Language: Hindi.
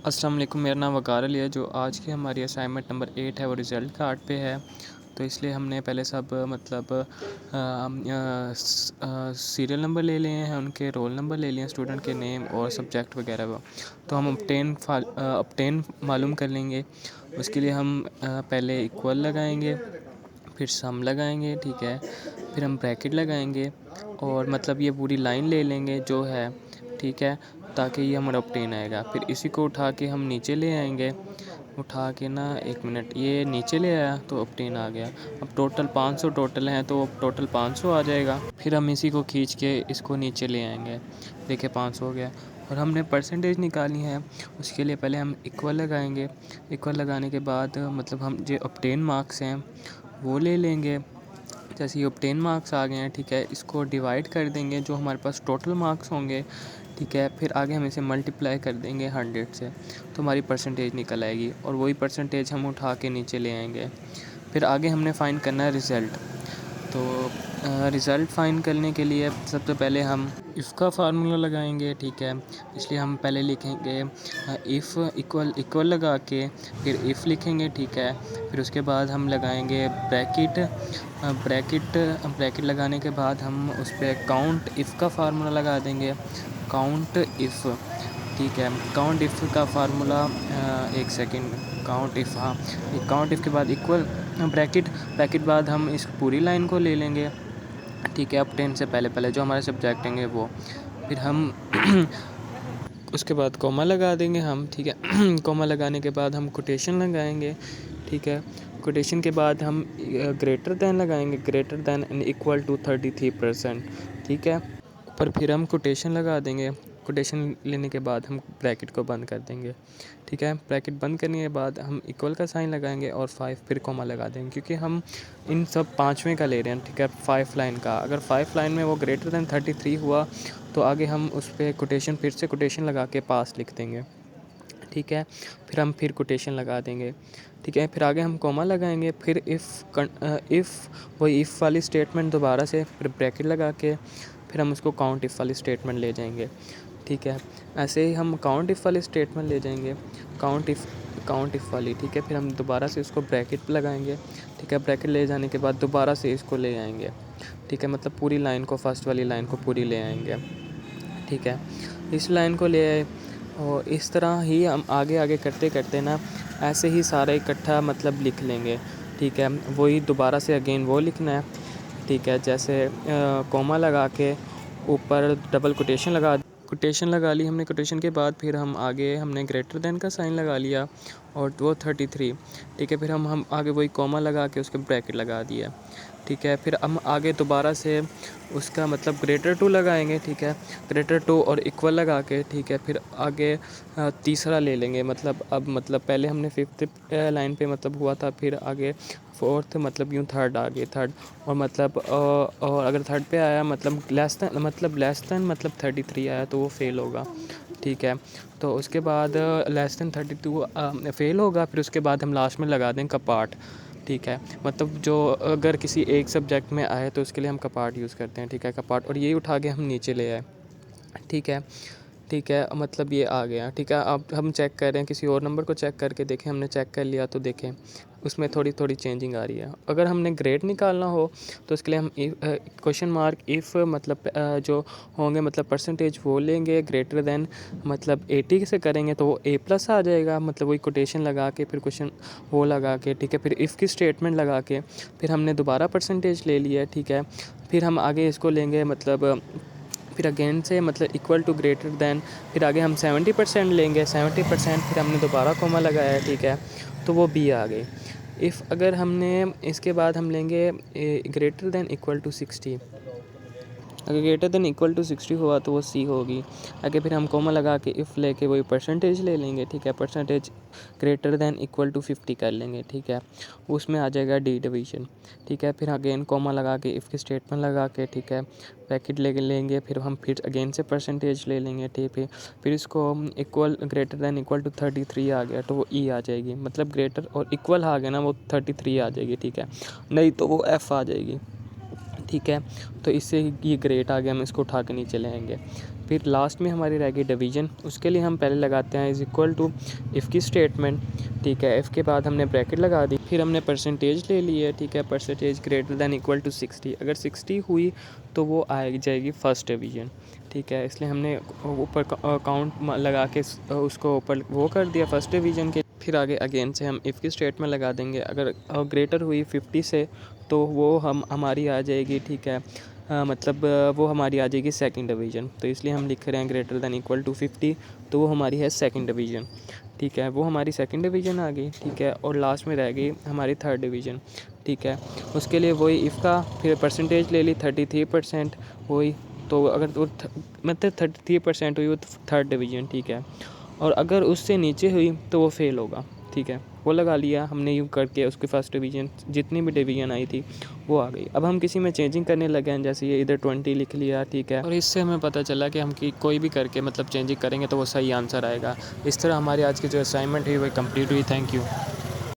अस्सलाम वालेकुम। मेरा नाम वक़ार अली है। जो आज की हमारी असाइनमेंट नंबर 8 है वो रिज़ल्ट कार्ड पे है। तो इसलिए हमने पहले सब सीरियल नंबर ले लिए हैं, उनके रोल नंबर ले लिए हैं, स्टूडेंट के नेम और सब्जेक्ट वगैरह वो। तो हम ऑब्टेन मालूम कर लेंगे। उसके लिए हम पहले इक्वल लगाएंगे, फिर सम लगाएंगे, ठीक है। फिर हम ब्रैकेट लगाएंगे और मतलब ये पूरी लाइन ले लेंगे जो है, ठीक है, ताकि ये हमारा ऑब्टेन आएगा। फिर इसी को उठा के हम नीचे ले आएंगे, उठा के ना, एक मिनट, ये नीचे ले आया तो ऑब्टेन आ गया। अब टोटल 500 टोटल हैं तो टोटल 500 आ जाएगा। फिर हम इसी को खींच के इसको नीचे ले आएंगे, देखिए 500 हो गया। और हमने परसेंटेज निकालनी है, उसके लिए पहले हम इक्वल लगाएंगे। इक्वल लगाने के बाद मतलब हम जो ऑब्टेन मार्क्स हैं वो ले लेंगे। जैसे ये ऑब्टेन मार्क्स आ गए हैं, ठीक है, इसको डिवाइड कर देंगे जो हमारे पास टोटल मार्क्स होंगे, ठीक है। फिर आगे हम इसे मल्टीप्लाई कर देंगे 100 से, तो हमारी परसेंटेज निकल आएगी और वही परसेंटेज हम उठा के नीचे ले आएंगे। फिर आगे हमने फ़ाइंड करना है रिज़ल्ट। तो रिज़ल्ट फ़ाइंड करने के लिए सबसे पहले हम इसका फार्मूला लगाएंगे, ठीक है। इसलिए हम पहले लिखेंगे इफ़ इक्वल लगा के फिर इफ़ लिखेंगे, ठीक है। फिर उसके बाद हम लगाएंगे ब्रैकेट लगाने के बाद हम उस पर काउंट इफ़ का फार्मूला लगा देंगे, काउंट इफ़, ठीक है। काउंट इफ़ का फार्मूला, एक सेकंड, काउंट इफ़, हाँ, काउंट इफ़ के बाद इक्वल ब्रैकेट बाद हम इस पूरी लाइन को ले लेंगे, ठीक है, ऑब्टेन से पहले जो हमारे सब्जेक्ट होंगे वो। फिर हम उसके बाद कॉमा लगा देंगे हम, ठीक है। कॉमा लगाने के बाद हम कोटेशन लगाएंगे, ठीक है। कोटेशन के बाद हम ग्रेटर दैन लगाएंगे, greater than and equal to 33%, ठीक है। ऊपर फिर हम कोटेशन लगा देंगे। कोटेशन लेने के बाद हम ब्रैकेट को बंद कर देंगे, ठीक है। ब्रैकेट बंद करने के बाद हम इक्वल का साइन लगाएंगे और 5 फिर कॉमा लगा देंगे, क्योंकि हम इन सब पाँचवें का ले रहे हैं, ठीक है, 5 लाइन का। अगर 5 लाइन में वो ग्रेटर दैन 33 हुआ तो आगे हम उस पर कोटेशन फिर से कोटेशन लगा के पास लिख देंगे, ठीक है। फिर हम फिर कोटेशन लगा देंगे, ठीक है। फिर आगे हम कॉमा लगाएंगे, फिर वही इफ़ वाली स्टेटमेंट दोबारा से, फिर ब्रैकेट लगा के फिर हम उसको काउंट इफ़ वाली स्टेटमेंट ले जाएंगे, ठीक है। ऐसे ही हम काउंट इफ़ वाली स्टेटमेंट ले जाएंगे, काउंट इफ़ वाली, ठीक है। फिर हम दोबारा से उसको ब्रैकेट लगाएंगे, ठीक है। ब्रैकेट ले जाने के बाद दोबारा से इसको ले आएंगे, ठीक है, मतलब पूरी लाइन को, फर्स्ट वाली लाइन को पूरी ले आएंगे, ठीक है। इस लाइन को ले आए और इस तरह ही हम आगे करते करते ना ऐसे ही सारा इकट्ठा मतलब लिख लेंगे, ठीक है। वही दोबारा से अगेन वो लिखना है, ठीक है। जैसे कॉमा लगा के ऊपर डबल कोटेशन लगा ली हमने। कोटेशन के बाद फिर हम आगे हमने ग्रेटर देन का साइन लगा लिया और वो 33, ठीक है। फिर हम आगे वही कॉमा लगा के उसके ब्रैकेट लगा दिया, ठीक है। फिर हम आगे दोबारा से उसका मतलब ग्रेटर टू लगाएंगे, ठीक है, ग्रेटर टू और इक्वल लगा के, ठीक है। फिर आगे तीसरा ले लेंगे, मतलब अब मतलब पहले हमने 5th लाइन पे मतलब हुआ था, फिर आगे 4th मतलब यूँ थर्ड आगे थर्ड, और मतलब और अगर थर्ड पे आया मतलब लेस दैन मतलब 33 आया तो वो फेल होगा, ठीक है। तो उसके बाद लेस दैन 32 फेल होगा। फिर उसके बाद हम लास्ट में लगा दें कपाट, ठीक है। मतलब जो अगर किसी एक सब्जेक्ट में आए तो उसके लिए हम कपाट यूज़ करते हैं, ठीक है, कपाट। और यही उठा के हम नीचे ले आए, ठीक है, ठीक है, मतलब ये आ गया, ठीक है। अब हम चेक कर रहे हैं, किसी और नंबर को चेक करके देखें। हमने चेक कर लिया तो देखें उसमें थोड़ी चेंजिंग आ रही है। अगर हमने ग्रेड निकालना हो तो उसके लिए हम क्वेश्चन मार्क इफ़ मतलब जो होंगे मतलब परसेंटेज वो लेंगे, ग्रेटर दैन मतलब 80 से करेंगे तो वो A+ आ जाएगा, मतलब वही कोटेशन लगा के फिर क्वेश्चन वो लगा के, ठीक है। फिर इफ़ की स्टेटमेंट लगा के फिर हमने दोबारा परसेंटेज ले लिया, ठीक है। फिर हम आगे इसको लेंगे मतलब फिर अगेन से मतलब इक्वल टू ग्रेटर दैन, फिर आगे हम 70% लेंगे, 70%, फिर हमने दोबारा कॉमा लगाया, ठीक है, तो वो B आ गई। इफ़ अगर हमने इसके बाद हम लेंगे ग्रेटर दैन इक्वल टू 60, अगर ग्रेटर दैन इक्वल टू 60 हुआ तो वो C होगी। आगे फिर हम कॉमा लगा के इफ़ लेके वही परसेंटेज ले लेंगे, ठीक है, percentage greater than equal to 50 कर लेंगे, ठीक है, उसमें आ जाएगा D डिवीज़न, ठीक है। फिर अगेन कॉमा लगा के इफ़ की स्टेटमेंट लगा के, ठीक है, ब्रैकेट ले लेंगे, फिर हम फिर अगेन से परसेंटेज ले लेंगे, ठीक है। फिर इसको equal greater than equal to 33 आ गया तो वो E आ जाएगी, मतलब ग्रेटर और इक्वल आ गया ना वो 33 आ जाएगी, ठीक है, नहीं तो वो F आ जाएगी, ठीक है। तो इससे ये ग्रेट आ गया, हम इसको उठा के नीचे ले आएंगे, फिर लास्ट में हमारी रह गई डिवीज़न। उसके लिए हम पहले लगाते हैं इज़ इक्वल टू इफ़ की स्टेटमेंट, ठीक है। इफ़ के बाद हमने ब्रैकेट लगा दी, फिर हमने परसेंटेज ले ली है, ठीक है। Percentage greater than equal to 60, अगर 60 हुई तो वो आ जाएगी फर्स्ट डिवीज़न, ठीक है। इसलिए हमने ऊपर काउंट लगा के उसको ऊपर वो कर दिया फर्स्ट डिवीज़न के। फिर आगे अगेन से हम इफ़ की स्टेटमेंट लगा देंगे, अगर ग्रेटर हुई 50 से तो वो हमारी आ जाएगी, ठीक है। मतलब वो हमारी आ जाएगी सेकंड डिवीज़न, तो इसलिए हम लिख रहे हैं ग्रेटर दैन इक्वल टू 50, तो वो हमारी है सेकंड डिवीज़न, ठीक है। वो हमारी सेकंड डिवीज़न आ गई, ठीक है। और लास्ट में रह गई हमारी थर्ड डिवीज़न, ठीक है। उसके लिए वही इफ़ का फिर परसेंटेज ले ली 33%, वही तो अगर वो मतलब 33% हुई वो थर्ड डिवीज़न, ठीक है। और अगर उससे नीचे हुई तो वो फेल होगा, ठीक है। वो लगा लिया हमने यूँ करके, उसकी फर्स्ट डिवीज़न जितनी भी डिवीज़न आई थी वो आ गई। अब हम किसी में चेंजिंग करने लगे हैं, जैसे ये इधर 20 लिख लिया, ठीक है। और इससे हमें पता चला कि हम कोई भी करके मतलब चेंजिंग करेंगे तो वो सही आंसर आएगा। इस तरह हमारी आज की जो असाइनमेंट हुई वो कंप्लीट हुई। Thank you.